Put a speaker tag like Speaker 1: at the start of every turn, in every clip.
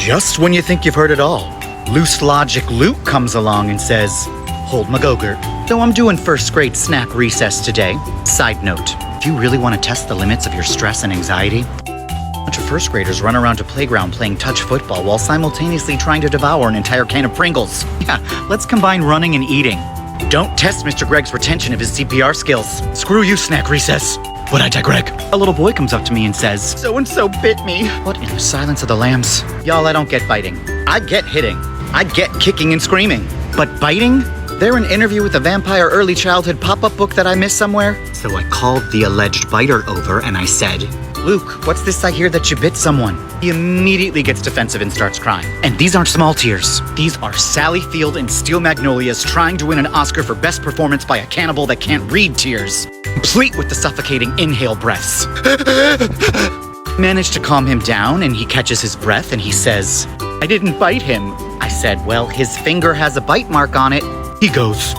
Speaker 1: Just when you think you've heard it all, Loose Logic Luke comes along and says, "Hold my go-gurt. Though I'm doing first grade snack recess today. Side note, if you really want to test the limits of your stress and anxiety, a bunch of first graders run around a playground playing touch football while simultaneously trying to devour an entire can of Pringles. Yeah, let's combine running and eating. Don't test Mr. Greg's retention of his CPR skills. Screw you, snack recess. What I Greg? A little boy comes up to me and says, "So-and-so bit me." What in the silence of the lambs? Y'all, I don't get biting. I get hitting. I get kicking and screaming. But biting? They're an interview with the vampire early childhood pop-up book that I missed somewhere. So I called the alleged biter over and I said, "Luke, what's this I hear that you bit someone?" He immediately gets defensive and starts crying. And these aren't small tears. These are Sally Field and Steel Magnolias trying to win an Oscar for best performance by a cannibal that can't read tears, complete with the suffocating inhale breaths. Managed to calm him down and he catches his breath and he says, "I didn't bite him." I said, "Well, his finger has a bite mark on it." He goes,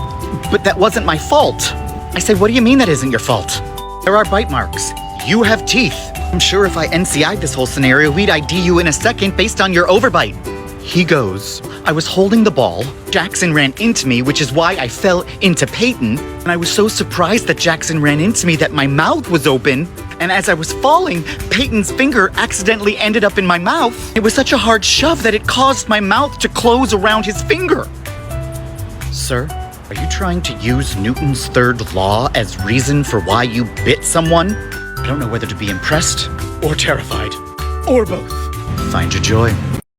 Speaker 1: "But that wasn't my fault." I said, "What do you mean that isn't your fault? There are bite marks. You have teeth. I'm sure if I NCI'd this whole scenario, we'd ID you in a second based on your overbite." He goes, "I was holding the ball. Jackson ran into me, which is why I fell into Peyton. And I was so surprised that Jackson ran into me that my mouth was open. And as I was falling, Peyton's finger accidentally ended up in my mouth. It was such a hard shove that it caused my mouth to close around his finger." Sir, are you trying to use Newton's third law as reason for why you bit someone? I don't know whether to be impressed or terrified, or both. Find your joy.